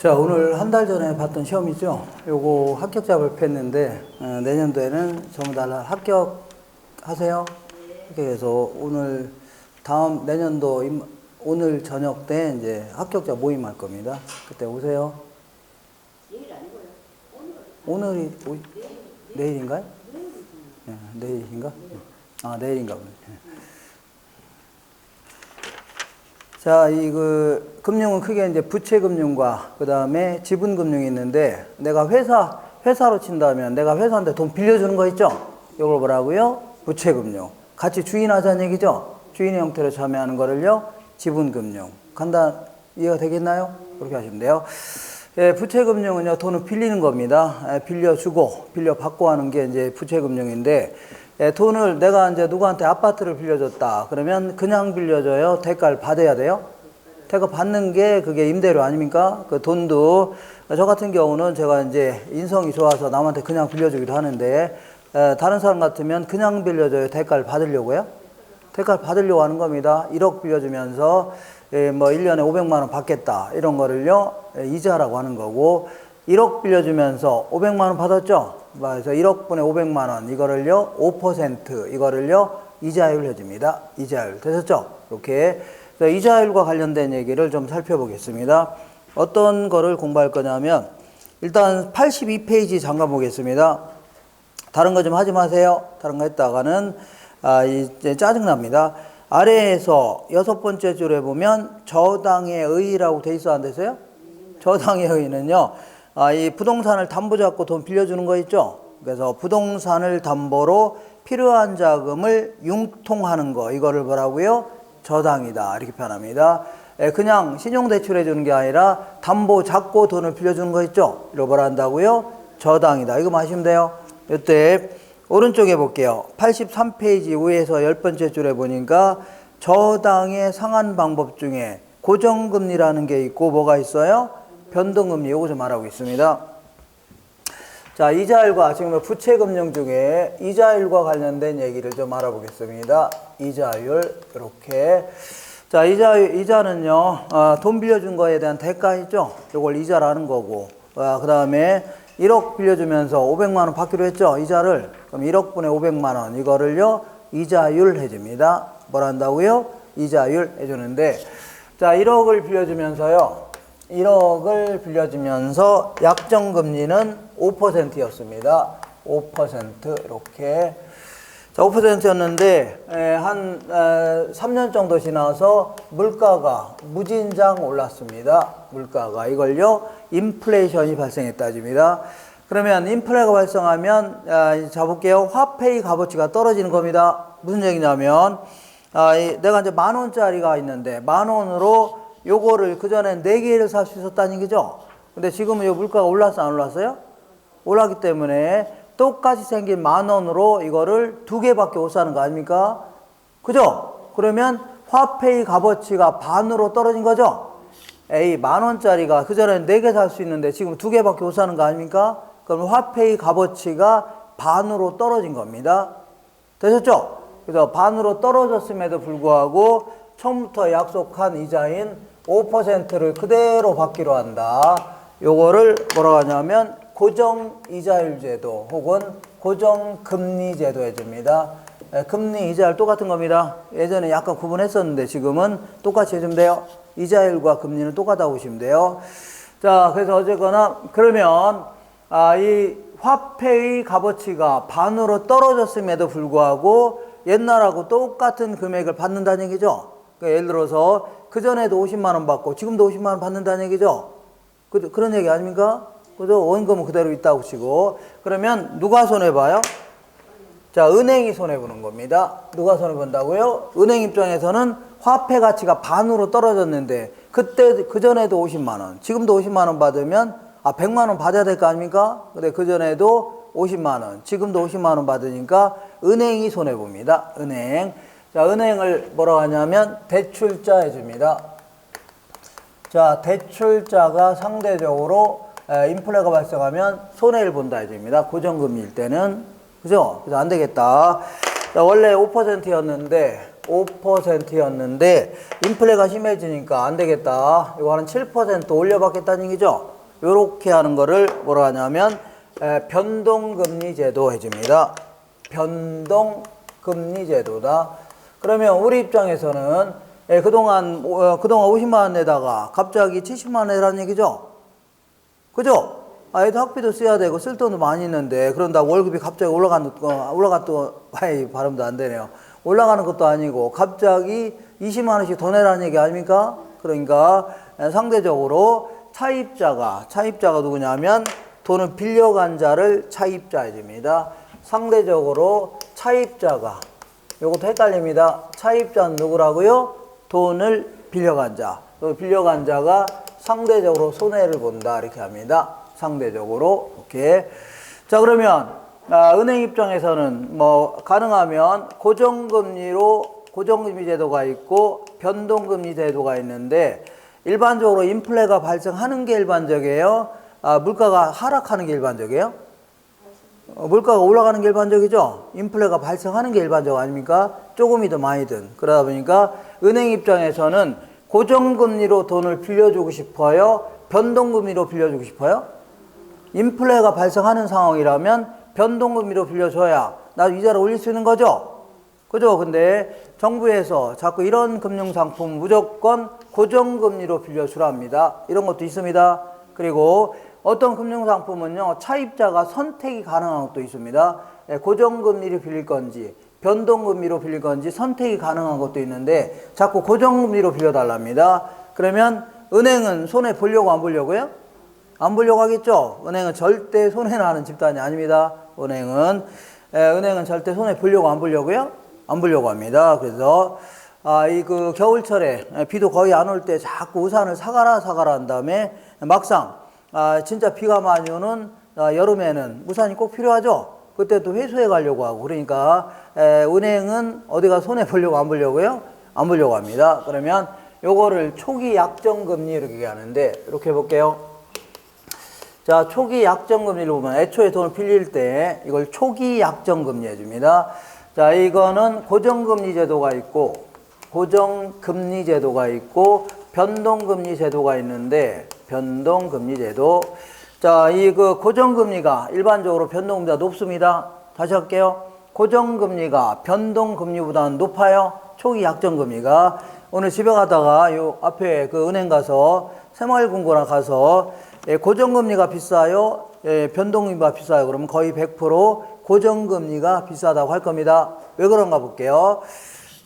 자, 오늘 한 달 전에 봤던 시험이죠. 요거 합격자 발표했는데 내년도에는 전부 다 합격하세요. 그래서 오늘 다음 내년도 오늘 저녁 때 이제 합격자 모임할 겁니다. 그때 오세요. 내일 아니고요. 오늘이 내일인가요? 네, 내일인가? 아, 내일인가 보네. 자, 금융은 크게 이제 부채금융과 그 다음에 지분금융이 있는데, 내가 회사로 친다면 내가 회사한테 돈 빌려주는 거 있죠? 이걸 뭐라고요? 부채금융. 같이 주인하자는 얘기죠? 주인의 형태로 참여하는 거를요? 지분금융. 이해가 되겠나요? 그렇게 하시면 돼요. 예, 부채금융은요, 돈을 빌리는 겁니다. 빌려주고, 빌려받고 하는 게 이제 부채금융인데, 예, 돈을 내가 이제 누구한테 아파트를 빌려줬다. 그러면 그냥 빌려줘요? 대가를 받아야 돼요? 대가 받는 게 그게 임대료 아닙니까? 그 돈도, 저 같은 경우는 제가 이제 인성이 좋아서 남한테 그냥 빌려주기도 하는데, 다른 사람 같으면 그냥 빌려줘요? 대가를 받으려고요? 대가를 받으려고 하는 겁니다. 1억 빌려주면서, 예, 뭐 1년에 500만 원 받겠다. 이런 거를요, 이자라고 하는 거고, 1억 빌려주면서 500만 원 받았죠? 그래서 1억분에 500만 원, 이거를요, 5%, 이거를요, 이자율 해줍니다. 이자율. 되셨죠? 이렇게. 이자율과 관련된 얘기를 좀 살펴보겠습니다. 어떤 거를 공부할 거냐면, 일단 82페이지 잠깐 보겠습니다. 다른 거 좀 하지 마세요. 다른 거 했다가는, 이제 짜증납니다. 아래에서 6번째 줄에 보면, 저당의 의의라고 돼 있어, 안 돼서요? 저당의 의의는요, 이 부동산을 담보 잡고 돈 빌려주는 거 있죠? 그래서 부동산을 담보로 필요한 자금을 융통하는 거, 이거를 뭐라고요? 저당이다. 이렇게 표현합니다. 그냥 신용대출 해주는 게 아니라 담보 잡고 돈을 빌려주는 거 있죠? 이걸 뭐라 한다고요? 저당이다. 이거 마시면 돼요. 이때 오른쪽에 볼게요. 83페이지 위에서 10번째 줄에 보니까 저당의 상한 방법 중에 고정금리라는 게 있고 뭐가 있어요? 변동금리, 요거 좀 말하고 있습니다. 자, 이자율과 지금 부채금융 중에 이자율과 관련된 얘기를 좀 알아보겠습니다. 이자율, 이렇게. 자, 이자는요, 돈 빌려준 거에 대한 대가 있죠? 요걸 이자라는 거고, 그 다음에 1억 빌려주면서 500만 원 받기로 했죠? 이자를. 그럼 1억분에 500만 원, 이거를요, 이자율 해줍니다. 뭘 한다고요? 이자율 해주는데, 자, 1억을 빌려주면서요, 1억을 빌려주면서 약정금리는 5%였습니다. 5% 이렇게. 자, 5%였는데 한 3년 정도 지나서 물가가 무진장 올랐습니다. 물가가. 이걸요, 인플레이션이 발생했다집니다. 그러면 인플레가 발생하면 자 볼게요. 화폐의 값어치가 떨어지는 겁니다. 무슨 얘기냐면 내가 이제 10,000원짜리가 있는데 10,000원으로 요거를 그전엔 4개를 살 수 있었다는 얘기죠. 근데 지금은 요 물가가 올랐어, 안 올랐어요? 올랐기 때문에 똑같이 생긴 10,000원으로 이거를 2개밖에 못 사는 거 아닙니까? 그죠? 그러면 화폐의 값어치가 반으로 떨어진 거죠? 10,000원짜리가 그전엔 4개 살 수 있는데 지금 2개밖에 못 사는 거 아닙니까? 그럼 화폐의 값어치가 반으로 떨어진 겁니다. 되셨죠? 그래서 반으로 떨어졌음에도 불구하고 처음부터 약속한 이자인 5%를 그대로 받기로 한다. 요거를 뭐라고 하냐면 고정이자율 제도 혹은 고정금리 제도 해줍니다. 금리, 이자율 똑같은 겁니다. 예전에 약간 구분했었는데 지금은 똑같이 해주면 돼요. 이자율과 금리는 똑같다고 보시면 돼요. 자, 그래서 어쨌거나 그러면 이 화폐의 값어치가 반으로 떨어졌음에도 불구하고 옛날하고 똑같은 금액을 받는다는 얘기죠. 그러니까 예를 들어서 그전에도 50만 원 받고 지금도 50만 원 받는다는 얘기죠. 그런 얘기 아닙니까? 그죠? 원금은 그대로 있다고 치고. 그러면 누가 손해봐요? 자, 은행이 손해보는 겁니다. 누가 손해본다고요? 은행 입장에서는 화폐 가치가 반으로 떨어졌는데 그전에도 50만 원, 지금도 50만 원 받으면 100만 원 받아야 될 거 아닙니까? 근데 그전에도 50만 원, 지금도 50만 원 받으니까 은행이 손해봅니다. 은행. 자, 은행을 뭐라고 하냐면 대출자 해줍니다. 자, 대출자가 상대적으로 인플레가 발생하면 손해를 본다 해줍니다. 고정금리일 때는. 그죠? 그래서 안 되겠다. 자, 원래 5%였는데 5%였는데 인플레가 심해지니까 안 되겠다. 이거 한 7% 올려받겠다는 얘기죠. 요렇게 하는 거를 뭐라 하냐면 변동금리 제도 해줍니다. 변동금리 제도다. 그러면 우리 입장에서는 그동안 50만 원 내다가 갑자기 70만 원 내라는 얘기죠. 그죠? 애도 학비도 써야 되고 쓸 돈도 많이 있는데 그런다고 월급이 갑자기 발음도 안 되네요. 올라가는 것도 아니고 갑자기 20만 원씩 더 내라는 얘기 아닙니까? 그러니까 상대적으로 차입자가 누구냐면 돈을 빌려간 자를 차입자 해줍니다. 상대적으로 차입자가, 요것도 헷갈립니다. 차입자는 누구라고요? 돈을 빌려간 자. 빌려간 자가 상대적으로 손해를 본다. 이렇게 합니다. 상대적으로. 오케이. 자, 그러면 은행 입장에서는 뭐 가능하면 고정금리 제도가 있고 변동금리 제도가 있는데 일반적으로 인플레가 발생하는 게 일반적이에요. 물가가 하락하는 게 일반적이에요. 물가가 올라가는 게 일반적이죠. 인플레가 발생하는 게 일반적 아닙니까? 조금이든 많이든. 그러다 보니까 은행 입장에서는 고정금리로 돈을 빌려주고 싶어요? 변동금리로 빌려주고 싶어요? 인플레가 발생하는 상황이라면 변동금리로 빌려줘야 나 이자를 올릴 수 있는 거죠? 그죠? 근데 정부에서 자꾸 이런 금융상품 무조건 고정금리로 빌려주랍니다. 이런 것도 있습니다. 그리고 어떤 금융상품은요, 차입자가 선택이 가능한 것도 있습니다. 고정금리로 빌릴 건지, 변동금리로 빌릴 건지 선택이 가능한 것도 있는데, 자꾸 고정금리로 빌려달랍니다. 그러면 은행은 손해 보려고 안 보려고요? 안 보려고 하겠죠? 은행은 절대 손해나는 집단이 아닙니다. 은행은 절대 손해 보려고 안 보려고요? 안 보려고 합니다. 그래서, 그 겨울철에 비도 거의 안 올 때 자꾸 우산을 사가라 한 다음에 막상 진짜 비가 많이 오는 여름에는 우산이 꼭 필요하죠. 그때 또 회수해 가려고 하고 그러니까 은행은 어디가 손해 보려고 안 보려고요? 안 보려고 합니다. 그러면 요거를 초기 약정금리 이렇게 얘기하는데 이렇게 해볼게요. 자, 초기 약정금리를 보면 애초에 돈을 빌릴 때 이걸 초기 약정금리 해줍니다. 자, 이거는 고정금리 제도가 있고 고정금리 제도가 있고 변동금리 제도가 있는데 변동금리 제도. 자, 그 고정금리가 일반적으로 변동금리가 높습니다. 다시 할게요. 고정금리가 변동금리보다는 높아요. 초기 약정금리가. 오늘 집에 가다가 요 앞에 그 은행 가서 새마을금고나 가서 고정금리가 비싸요? 변동금리가 비싸요? 그러면 거의 100% 고정금리가 비싸다고 할 겁니다. 왜 그런가 볼게요.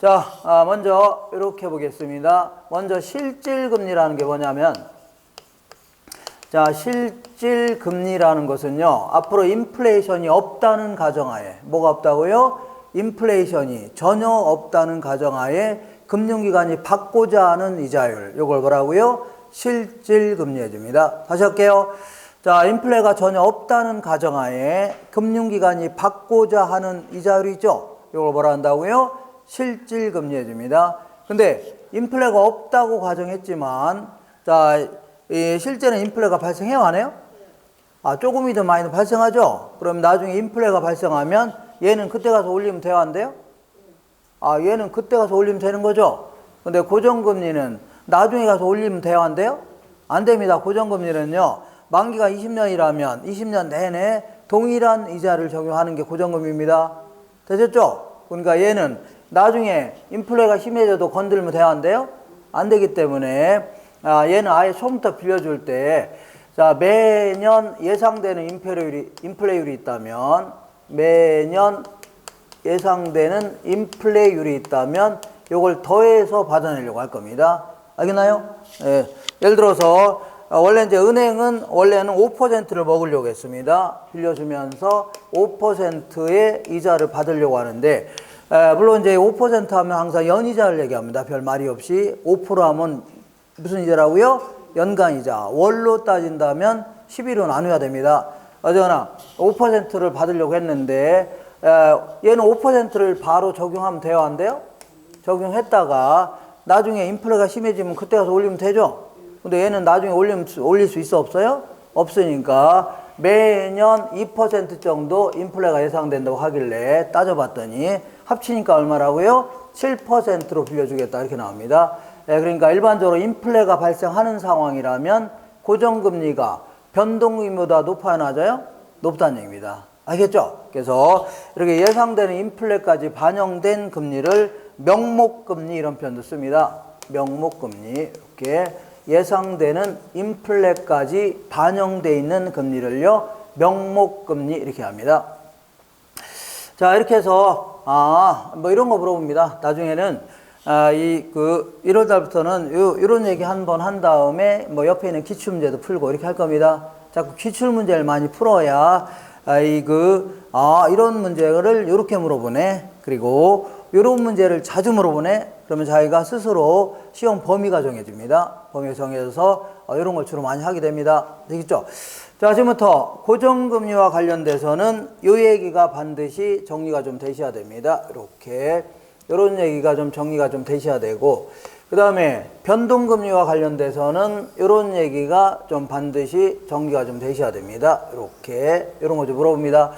자, 먼저 이렇게 보겠습니다. 먼저 실질금리라는 게 뭐냐면, 자, 실질금리라는 것은요, 앞으로 인플레이션이 없다는 가정하에, 뭐가 없다고요? 인플레이션이 전혀 없다는 가정하에 금융기관이 받고자 하는 이자율, 이걸 뭐라고요? 실질금리 해줍니다. 다시 할게요. 자, 인플레가 전혀 없다는 가정하에 금융기관이 받고자 하는 이자율이 있죠? 이걸 뭐라 한다고요? 실질금리 해줍니다. 근데 인플레가 없다고 가정했지만, 자, 실제는 인플레가 발생해요, 안 해요? 조금이든 많이든 발생하죠? 그럼 나중에 인플레가 발생하면 얘는 그때 가서 올리면 돼요, 안 돼요? 얘는 그때 가서 올리면 되는 거죠? 근데 고정금리는 나중에 가서 올리면 돼요, 안 돼요? 안 됩니다. 고정금리는요, 만기가 20년이라면 20년 내내 동일한 이자를 적용하는 게 고정금리입니다. 되셨죠? 그러니까 얘는 나중에 인플레가 심해져도 건들면 돼요, 안 돼요? 안 되기 때문에 얘는 아예 처음부터 빌려줄 때, 자, 매년 예상되는 인플레율이 있다면, 매년 예상되는 인플레율이 있다면 요걸 더해서 받아내려고 할 겁니다. 알겠나요? 예. 예를 들어서 원래 이제 은행은 원래는 5%를 먹으려고 했습니다. 빌려주면서 5%의 이자를 받으려고 하는데, 물론 이제 5% 하면 항상 연이자를 얘기합니다. 별 말이 없이. 5% 하면 무슨 이자라고요? 연간이자. 월로 따진다면 11로 나눠야 됩니다. 어쨌거나 5%를 받으려고 했는데, 얘는 5%를 바로 적용하면 돼요, 안 돼요? 적용했다가 나중에 인플레가 심해지면 그때 가서 올리면 되죠? 근데 얘는 나중에 올릴 수 있어, 없어요? 없으니까 매년 2% 정도 인플레가 예상된다고 하길래 따져봤더니 합치니까 얼마라고요? 7%로 빌려주겠다 이렇게 나옵니다. 그러니까 일반적으로 인플레가 발생하는 상황이라면 고정금리가 변동금리보다 높아야 낮아요? 높다는 얘기입니다. 알겠죠? 그래서 이렇게 예상되는 인플레까지 반영된 금리를 명목금리 이런 표현도 씁니다. 명목금리 이렇게 예상되는 인플레까지 반영되어 있는 금리를요 명목금리 이렇게 합니다. 자 이렇게 해서 뭐 이런 거 물어봅니다. 나중에는 1월 달부터는 이런 얘기 한번 한 다음에 뭐 옆에 있는 기출문제도 풀고 이렇게 할 겁니다. 자꾸 기출문제를 많이 풀어야 이런 문제를 이렇게 물어보네. 그리고 이런 문제를 자주 물어보네. 그러면 자기가 스스로 시험 범위가 정해집니다. 범위가 정해져서 이런 걸 주로 많이 하게 됩니다. 되겠죠? 자, 지금부터 고정금리와 관련돼서는 이 얘기가 반드시 정리가 좀 되셔야 됩니다. 이렇게 이런 얘기가 좀 정리가 좀 되셔야 되고, 그 다음에 변동금리와 관련돼서는 이런 얘기가 좀 반드시 정리가 좀 되셔야 됩니다. 이렇게 이런 거 좀 물어봅니다.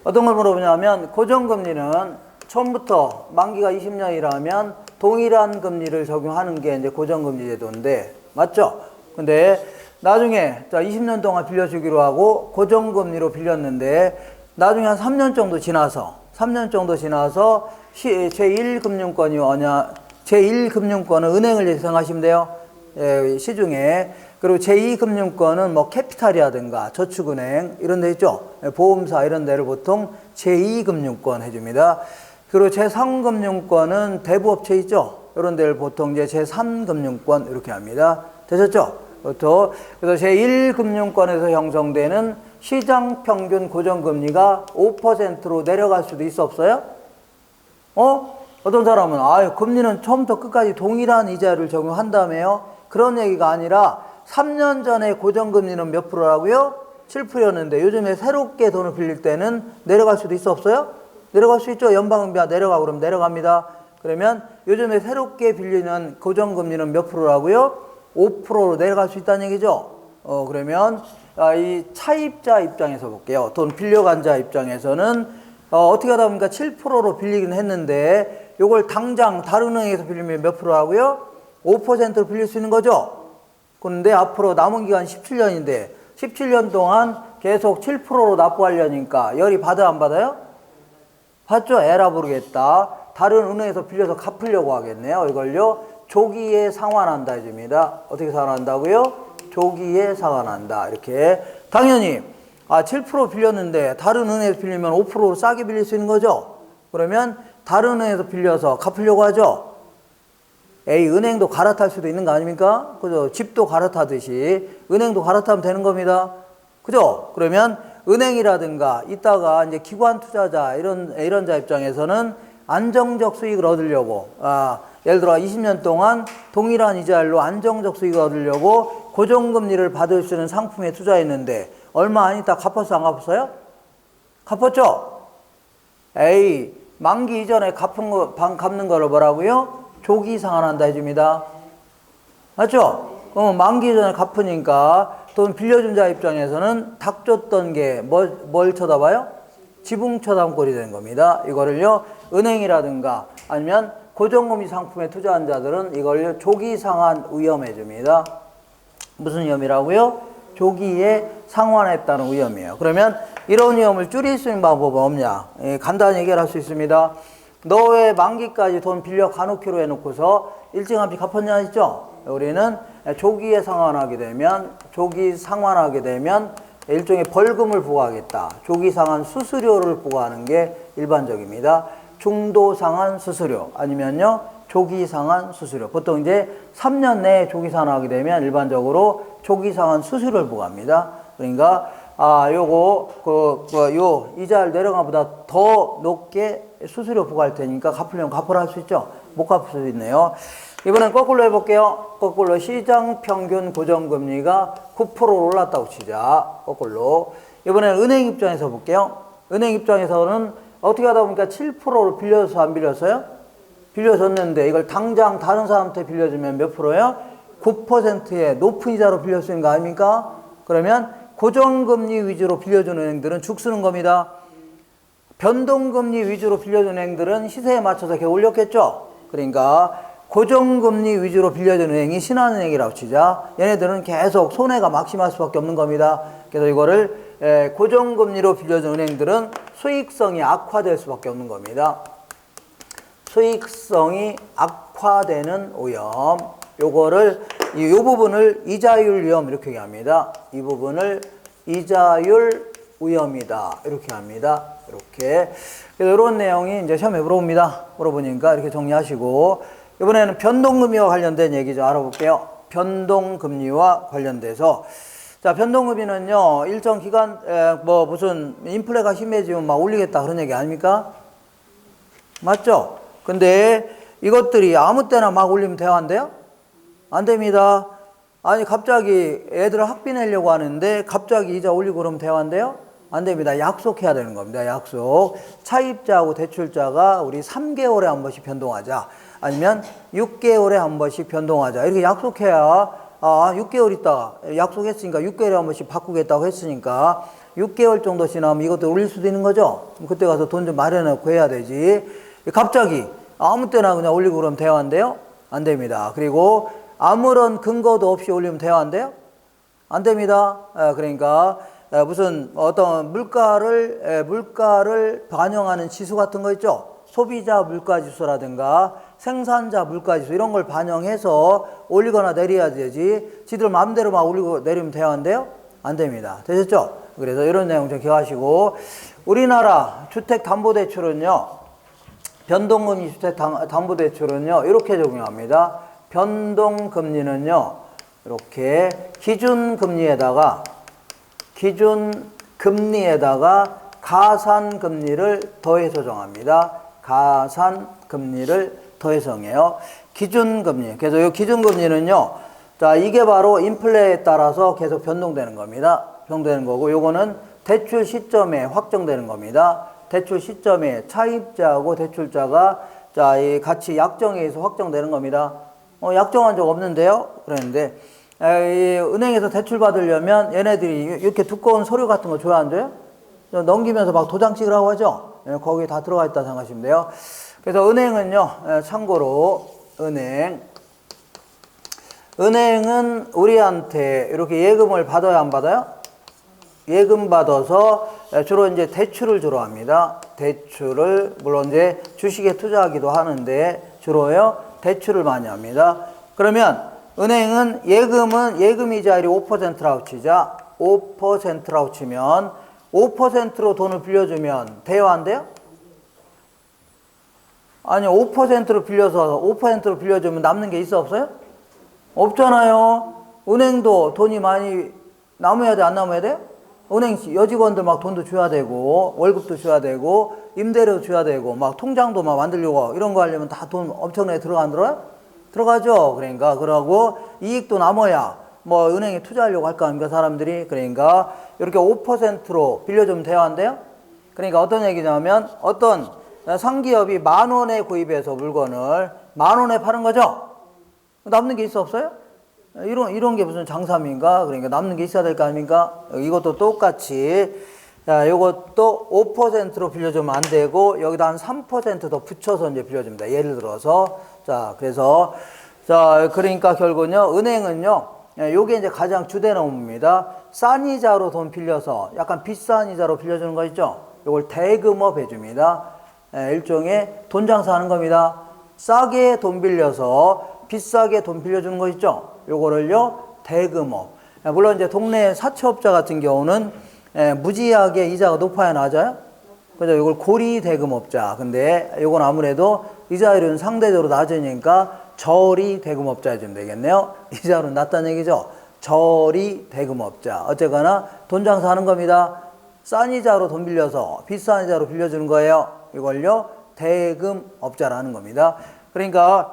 어떤 걸 물어보냐면 고정금리는 처음부터 만기가 20년이라면 동일한 금리를 적용하는 게 이제 고정금리 제도인데 맞죠? 근데 나중에 자 20년 동안 빌려주기로 하고 고정금리로 빌렸는데 나중에 한 3년 정도 지나서 제1금융권이 뭐냐? 제1금융권은 은행을 예상하시면 돼요. 예, 시중에. 그리고 제2금융권은 뭐 캐피탈이라든가 저축은행 이런 데 있죠. 보험사 이런 데를 보통 제2금융권 해줍니다. 그리고 제3금융권은 대부업체 있죠. 이런 데를 보통 이제 제3금융권 이렇게 합니다. 되셨죠? 그래서 제1금융권에서 형성되는 시장 평균 고정금리가 5%로 내려갈 수도 있어 없어요? 어떤 사람은 금리는 처음부터 끝까지 동일한 이자를 적용한다며요? 그런 얘기가 아니라 3년 전에 고정금리는 몇 프로라고요? 7%였는데 요즘에 새롭게 돈을 빌릴 때는 내려갈 수도 있어 없어요? 내려갈 수 있죠. 연방금리가 내려가고 그러면 내려갑니다. 그러면 요즘에 새롭게 빌리는 고정금리는 몇 프로라고요? 5%로 내려갈 수 있다는 얘기죠. 그러면 이 차입자 입장에서 볼게요. 돈 빌려간 자 입장에서는 어떻게 하다 보니까 7%로 빌리긴 했는데 요걸 당장 다른 은행에서 빌리면 몇 프로라고요? 5%로 빌릴 수 있는 거죠. 그런데 앞으로 남은 기간 17년인데 17년 동안 계속 7%로 납부하려니까 열이 받아 안 받아요? 받죠? 에라 모르겠다. 다른 은행에서 빌려서 갚으려고 하겠네요. 이걸요 조기에 상환한다 해줍니다. 어떻게 상환한다고요? 조기에 상환한다. 이렇게 당연히 7% 빌렸는데 다른 은행에서 빌리면 5%로 싸게 빌릴 수 있는 거죠. 그러면 다른 은행에서 빌려서 갚으려고 하죠. 은행도 갈아탈 수도 있는 거 아닙니까? 그죠? 집도 갈아타듯이 은행도 갈아타면 되는 겁니다. 그죠? 그러면 은행이라든가 이따가 이제 기관 투자자 이런 자 입장에서는 안정적 수익을 얻으려고 예를 들어 20년 동안 동일한 이자율로 안정적 수익을 얻으려고 고정금리를 받을 수 있는 상품에 투자했는데 얼마 안 있다 갚았어 안 갚았어요? 갚았죠? 만기 이전에 갚는 거를 뭐라고요? 조기 상환한다 해줍니다. 맞죠? 만기 이전에 갚으니까 돈 빌려준 자 입장에서는 닥쳤던 게 뭘 쳐다봐요? 지붕 쳐다보꼴이 되는 겁니다. 이거를요 은행이라든가 아니면 고정금리 상품에 투자한 자들은 이걸 조기 상환 위험해 줍니다. 무슨 위험이라고요? 조기에 상환했다는 위험이에요. 그러면 이런 위험을 줄일 수 있는 방법은 없냐? 간단히 해결할 수 있습니다. 너 왜 만기까지 돈 빌려 가놓기로 해놓고서 일정한비 갚았냐 했죠? 우리는 조기 상환하게 되면 일종의 벌금을 부과하겠다. 조기 상환 수수료를 부과하는 게 일반적입니다. 중도 상환 수수료 아니면요 조기 상환 수수료. 보통 이제 3년 내에 조기 상환하게 되면 일반적으로 조기 상환 수수료를 부과합니다. 그러니까 요 이자를 내려가보다 더 높게 수수료 부과할 테니까 갚으려면 갚으라 할 수 있죠. 못 갚을 수 있네요. 이번엔 거꾸로 해볼게요. 거꾸로 시장 평균 고정금리가 9%로 올랐다고 치자. 거꾸로. 이번엔 은행 입장에서 볼게요. 은행 입장에서는 어떻게 하다 보니까 7%로 빌려서 안 빌렸어요? 빌려줬는데 이걸 당장 다른 사람한테 빌려주면 몇 프로예요? 9%의 높은 이자로 빌릴 수 있는 거 아닙니까? 그러면 고정금리 위주로 빌려주는 은행들은 죽 쓰는 겁니다. 변동금리 위주로 빌려준 은행들은 시세에 맞춰서 계속 올렸겠죠. 그러니까 고정금리 위주로 빌려준 은행이 신한은행이라고 치자. 얘네들은 계속 손해가 막심할 수밖에 없는 겁니다. 그래서 이거를 고정금리로 빌려준 은행들은 수익성이 악화될 수밖에 없는 겁니다. 수익성이 악화되는 오염. 요거를 이 부분을 이자율 위험 이렇게 얘기합니다. 이 부분을 이자율 위험이다 이렇게 합니다. 이렇게. 그래서 이런 내용이 이제 시험에 물어보니까 이렇게 정리하시고, 이번에는 변동금리와 관련된 얘기 좀 알아볼게요. 변동금리와 관련돼서, 자, 변동금리는요, 일정 기간, 무슨 인플레가 심해지면 막 올리겠다 그런 얘기 아닙니까? 맞죠? 근데 이것들이 아무 때나 막 올리면 돼요, 안 돼요? 안 됩니다. 아니, 갑자기 애들 학비 내려고 하는데 갑자기 이자 올리고 그러면 돼요, 안 돼요? 안 됩니다. 약속해야 되는 겁니다. 약속. 차입자하고 대출자가 우리 3개월에 한 번씩 변동하자. 아니면 6개월에 한 번씩 변동하자. 이렇게 약속해야, 6개월 있다가 약속했으니까 6개월에 한 번씩 바꾸겠다고 했으니까 6개월 정도 지나면 이것도 올릴 수도 있는 거죠. 그때 가서 돈 좀 마련하고 해야 되지. 갑자기 아무 때나 그냥 올리고 그러면 돼요, 안 돼요? 안 됩니다. 그리고 아무런 근거도 없이 올리면 돼요, 안 돼요? 안 됩니다. 그러니까 무슨 어떤 물가를 반영하는 지수 같은 거 있죠? 소비자 물가지수라든가 생산자 물가지수 이런 걸 반영해서 올리거나 내려야 되지, 지들 마음대로 막 올리고 내리면 돼요, 안 돼요? 안 됩니다. 되셨죠? 그래서 이런 내용 좀 기억하시고, 우리나라 주택담보대출은요, 변동금리 주택담보대출은요 이렇게 적용합니다. 변동금리는요 이렇게 기준금리에다가 가산금리를 더해서 정합니다. 가산금리를 더해서 정해요. 기준금리. 그래서 이 기준금리는요, 자, 이게 바로 인플레에 따라서 계속 변동되는 겁니다. 변동되는 거고, 요거는 대출 시점에 확정되는 겁니다. 대출 시점에 차입자하고 대출자가 자, 이 같이 약정에 의해서 확정되는 겁니다. 약정한 적 없는데요? 그랬는데, 은행에서 대출 받으려면 얘네들이 이렇게 두꺼운 서류 같은 거 줘야 안 돼요? 넘기면서 막 도장 찍으라고 하죠? 거기에 다 들어가 있다 생각하시면 돼요. 그래서 은행은요, 참고로, 은행은 우리한테 이렇게 예금을 받아야 안 받아요? 예금 받아서 주로 이제 대출을 주로 합니다. 대출을, 물론 이제 주식에 투자하기도 하는데 주로요, 대출을 많이 합니다. 그러면 은행은 예금 이자율이 5%라고 치자. 5%라고 치면 5%로 돈을 빌려주면 돼요, 안 돼요? 아니, 5%로 빌려서 5%로 빌려주면 남는 게 있어, 없어요? 없잖아요. 은행도 돈이 많이 남아야 돼, 안 남아야 돼요? 은행 여직원들 막 돈도 줘야 되고, 월급도 줘야 되고, 임대료 줘야 되고, 막 통장도 막 만들려고 이런 거 하려면 다 돈 엄청나게 안 들어요? 들어가죠. 그러니까 그러고 이익도 남아야 뭐 은행에 투자하려고 할 거 아닙니까, 사람들이. 그러니까 이렇게 5%로 빌려주면 돼요, 안 돼요? 그러니까 어떤 얘기냐면, 어떤 상기업이 10,000원에 구입해서 물건을 10,000원에 파는 거죠. 남는 게 있어, 없어요? 이런 게 무슨 장삼인가? 그러니까 남는 게 있어야 될 거 아닙니까? 이것도 똑같이, 자, 요것도 5%로 빌려주면 안 되고, 여기다 한 3% 더 붙여서 이제 빌려줍니다. 예를 들어서. 자, 그래서, 자, 그러니까 결국은요, 은행은요, 요게 이제 가장 주된 업무입니다. 싼 이자로 돈 빌려서, 약간 비싼 이자로 빌려주는 거 있죠? 요걸 대금업 해줍니다. 일종의 돈 장사하는 겁니다. 싸게 돈 빌려서 비싸게 돈 빌려주는 거 있죠? 요거를요, 대금업. 물론 이제 동네 사채업자 같은 경우는 무지하게 이자가 높아야 낮아요? 그죠? 요걸 고리 대금업자. 근데 요건 아무래도 이자율은 상대적으로 낮으니까 저리 대금업자 해주면 되겠네요. 이자율은 낮다는 얘기죠? 저리 대금업자. 어쨌거나 돈 장사하는 겁니다. 싼 이자로 돈 빌려서 비싼 이자로 빌려주는 거예요. 이걸요, 대금업자라는 겁니다. 그러니까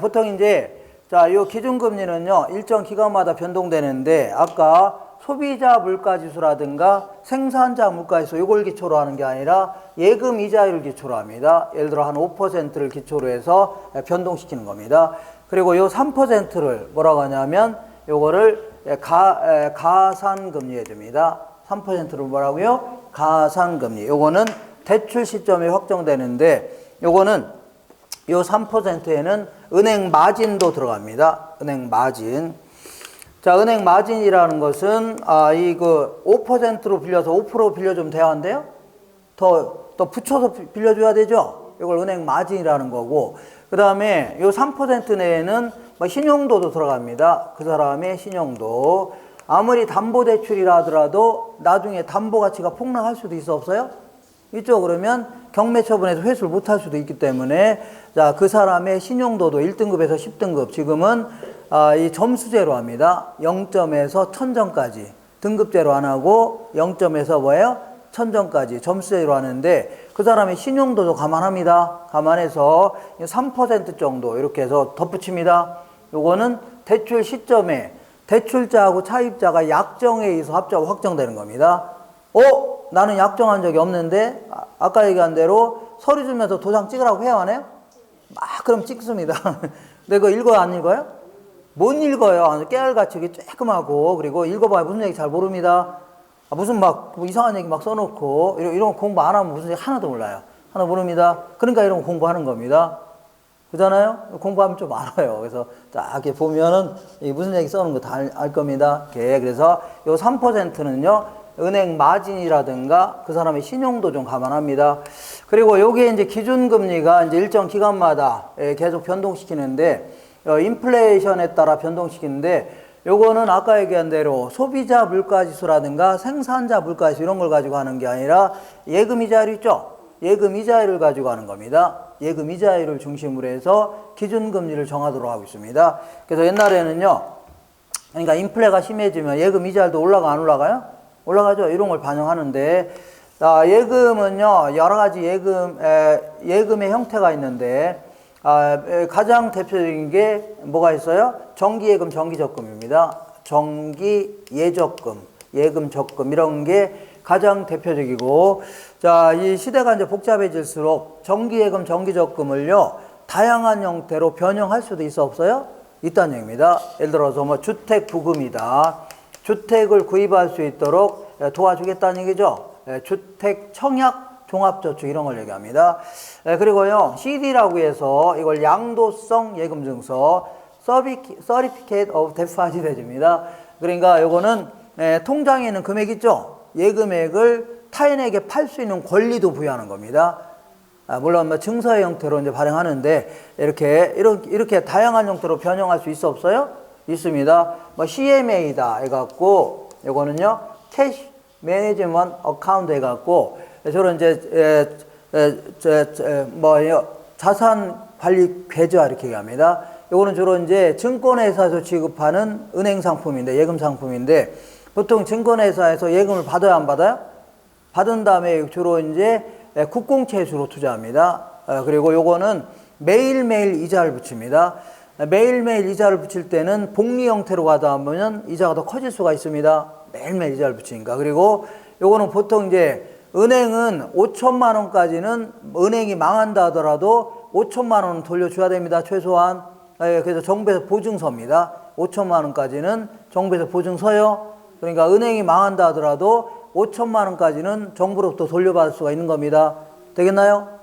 보통 이제, 자, 요 기준금리는요, 일정 기간마다 변동되는데, 아까 소비자 물가지수라든가 생산자 물가지수, 이걸 기초로 하는 게 아니라 예금 이자율을 기초로 합니다. 예를 들어 한 5%를 기초로 해서 변동시키는 겁니다. 그리고 요 3%를 뭐라고 하냐면, 요거를 가산금리 해줍니다. 3%를 뭐라고요? 가산금리. 요거는 대출 시점이 확정되는데 요거는 요 3%에는 은행 마진도 들어갑니다. 은행 마진. 자, 은행 마진이라는 것은 이거 5%로 빌려서 5% 빌려주면 대안돼요? 더 붙여서 빌려줘야 되죠? 이걸 은행 마진이라는 거고, 그 다음에 요 3% 내에는 뭐 신용도도 들어갑니다. 그 사람의 신용도. 아무리 담보대출이라 하더라도 나중에 담보 가치가 폭락할 수도 있어, 없어요? 있죠? 그러면 경매처분에서 회수를 못할 수도 있기 때문에, 자, 그 사람의 신용도도 1등급에서 10등급, 지금은 이 점수제로 합니다. 0점에서 1000점까지. 등급제로 안 하고 0점에서 뭐예요? 1000점까지 점수제로 하는데, 그 사람의 신용도도 감안합니다. 감안해서 3% 정도 이렇게 해서 덧붙입니다. 요거는 대출 시점에 대출자하고 차입자가 약정에 의해서 합자가 확정되는 겁니다. 나는 약정한 적이 없는데, 아까 얘기한 대로 서류 주면서 도장 찍으라고 해요, 안 해요? 막 그럼 찍습니다. 근데 그거 읽어요, 안 읽어요? 못 읽어요. 깨알같이 쬐끔하고, 그리고 읽어봐야 무슨 얘기 잘 모릅니다. 무슨 막 이상한 얘기 막 써놓고, 이런 거 공부 안 하면 무슨 얘기 하나도 몰라요. 하나 모릅니다. 그러니까 이런 거 공부하는 겁니다. 그잖아요? 공부하면 좀 알아요. 그래서 딱 이렇게 보면은 무슨 얘기 써놓은 거 다 알 겁니다. 이렇게. 그래서 요 3%는요, 은행 마진이라든가 그 사람의 신용도 좀 감안합니다. 그리고 요게 이제 기준금리가 이제 일정 기간마다 계속 변동시키는데, 인플레이션에 따라 변동시키는데, 요거는 아까 얘기한 대로 소비자 물가지수라든가 생산자 물가지수 이런 걸 가지고 하는 게 아니라 예금 이자율 있죠? 예금 이자율을 가지고 하는 겁니다. 예금 이자율을 중심으로 해서 기준금리를 정하도록 하고 있습니다. 그래서 옛날에는요, 그러니까 인플레가 심해지면 예금 이자율도 올라가 안 올라가요? 올라가죠. 이런 걸 반영하는데, 예금은요, 여러 가지 예금의 형태가 있는데, 가장 대표적인 게 뭐가 있어요? 정기예금, 정기적금입니다. 정기예적금, 예금, 적금 이런 게 가장 대표적이고, 자, 이 시대가 이제 복잡해질수록 정기예금, 정기적금을요, 다양한 형태로 변형할 수도 있어, 없어요? 있다는 얘기입니다. 예를 들어서 뭐 주택부금이다. 주택을 구입할 수 있도록 도와주겠다는 얘기죠. 주택 청약 종합저축 이런 걸 얘기합니다. 그리고요, CD라고 해서 이걸 양도성 예금증서, Certificate of Deposit 해줍니다. 그러니까 요거는 통장에 있는 금액 있죠? 예금액을 타인에게 팔 수 있는 권리도 부여하는 겁니다. 물론 뭐 증서의 형태로 이제 발행하는데, 이렇게 다양한 형태로 변형할 수 있어, 없어요? 있습니다. 뭐 CMA다 해갖고, 요거는요, 캐시 매니지먼트 어카운트 해갖고, 저런 이제 자산 관리 계좌 이렇게 얘기합니다. 요거는 주로 이제 증권회사에서 지급하는 은행 상품인데, 예금 상품인데, 보통 증권회사에서 예금을 받아야 안 받아요? 받은 다음에 주로 이제 국공채주로 투자합니다. 그리고 요거는 매일매일 이자를 붙입니다. 매일매일 이자를 붙일 때는 복리 형태로 가다 보면 이자가 더 커질 수가 있습니다. 매일매일 이자를 붙이니까. 그리고 요거는 보통 이제 은행은 5천만 원까지는 은행이 망한다 하더라도 5천만 원은 돌려줘야 됩니다. 최소한. 그래서 정부에서 보증서입니다. 5천만 원까지는 정부에서 보증서요. 그러니까 은행이 망한다 하더라도 5천만 원까지는 정부로부터 돌려받을 수가 있는 겁니다. 되겠나요?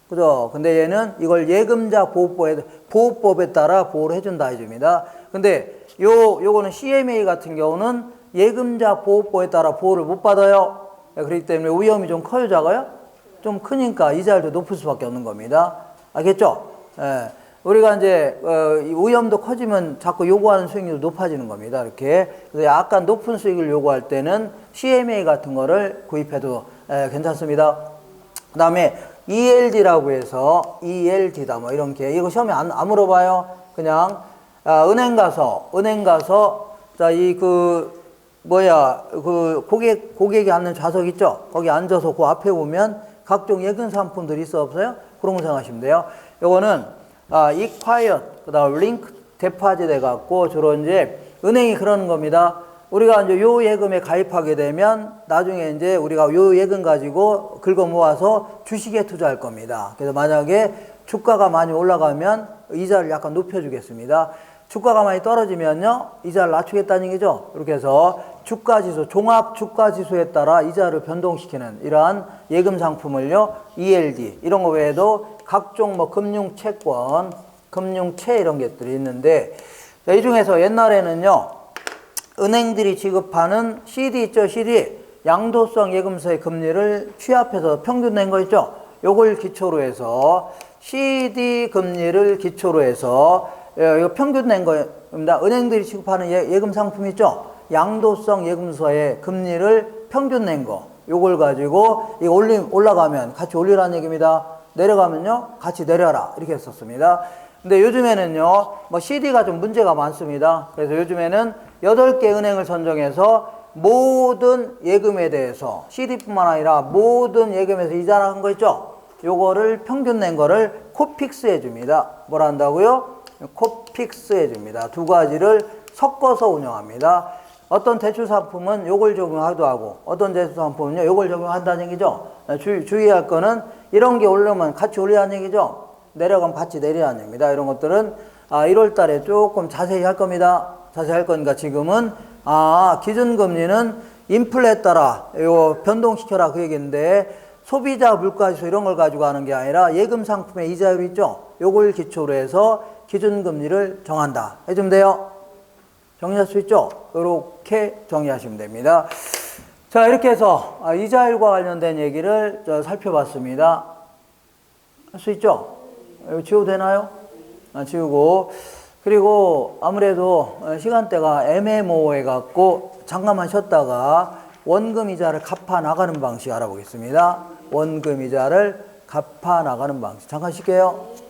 그죠? 근데 얘는 이걸 예금자 보호법에 따라 보호를 해준다 해줍니다. 근데 요거는 CMA 같은 경우는 예금자 보호법에 따라 보호를 못 받아요. 그렇기 때문에 위험이 좀 커요, 작아요? 좀 크니까 이자율도 높을 수밖에 없는 겁니다. 알겠죠? 우리가 이제 위험도 커지면 자꾸 요구하는 수익률도 높아지는 겁니다. 이렇게. 그래서 약간 높은 수익을 요구할 때는 CMA 같은 거를 구입해도 괜찮습니다. 그 다음에 ELD라고 해서 ELD다 뭐 이런 게, 이거 시험에 안 물어봐요. 그냥 은행 가서 자, 고객이 앉는 좌석 있죠? 거기 앉아서 그 앞에 보면 각종 예금 상품들이 있어, 없어요? 그런 거 생각하시면 돼요. 요거는 Acquired, 그 다음 Link Deposit 해갖고 주로 이제 은행이 그러는 겁니다. 우리가 이제 요 예금에 가입하게 되면 나중에 이제 우리가 요 예금 가지고 긁어 모아서 주식에 투자할 겁니다. 그래서 만약에 주가가 많이 올라가면 이자를 약간 높여주겠습니다. 주가가 많이 떨어지면요, 이자를 낮추겠다는 얘기죠. 이렇게 해서 주가지수, 종합 주가지수에 따라 이자를 변동시키는 이러한 예금 상품을요, ELD 이런 거 외에도 각종 뭐 금융채권, 금융채 이런 것들이 있는데, 자, 이 중에서 옛날에는요, 은행들이 지급하는 CD 있죠, CD. 양도성 예금서의 금리를 취합해서 평균 낸 거 있죠. 요걸 기초로 해서 CD 금리를 기초로 해서 이거 평균 낸 거입니다. 은행들이 지급하는 예금 상품 있죠. 양도성 예금서의 금리를 평균 낸 거. 요걸 가지고 이거 올라가면 같이 올리라는 얘기입니다. 내려가면요 같이 내려라 이렇게 했었습니다. 근데 요즘에는요 뭐 CD가 좀 문제가 많습니다. 그래서 요즘에는 8개 은행을 선정해서 모든 예금에 대해서 CD뿐만 아니라 모든 예금에서 이자라는 거 있죠. 요거를 평균 낸 거를 코픽스 해줍니다. 뭐라 한다고요? 코픽스 해줍니다. 두 가지를 섞어서 운영합니다. 어떤 대출 상품은 요걸 적용하기도 하고 어떤 대출 상품은요 요걸 적용한다는 얘기죠. 주의할 거는 이런 게 오르면 같이 올리라는 얘기죠. 내려가면 같이 내리라는 얘기입니다. 이런 것들은 1월 달에 조금 자세히 할 겁니다. 자세히 할 거니까 지금은 기준금리는 인플레에 따라 이거 변동시켜라 그 얘기인데 소비자 물가지수 이런 걸 가지고 하는 게 아니라 예금 상품의 이자율 있죠. 요걸 기초로 해서 기준금리를 정한다. 해주면 돼요. 정리할 수 있죠? 이렇게 정리하시면 됩니다. 자, 이렇게 해서 이자율과 관련된 얘기를 살펴봤습니다. 할 수 있죠? 이거 지워도 되나요? 지우고. 그리고 아무래도 시간대가 애매모호해 갖고 잠깐만 쉬었다가 원금 이자를 갚아 나가는 방식 알아보겠습니다. 원금 이자를 갚아 나가는 방식. 잠깐 쉴게요.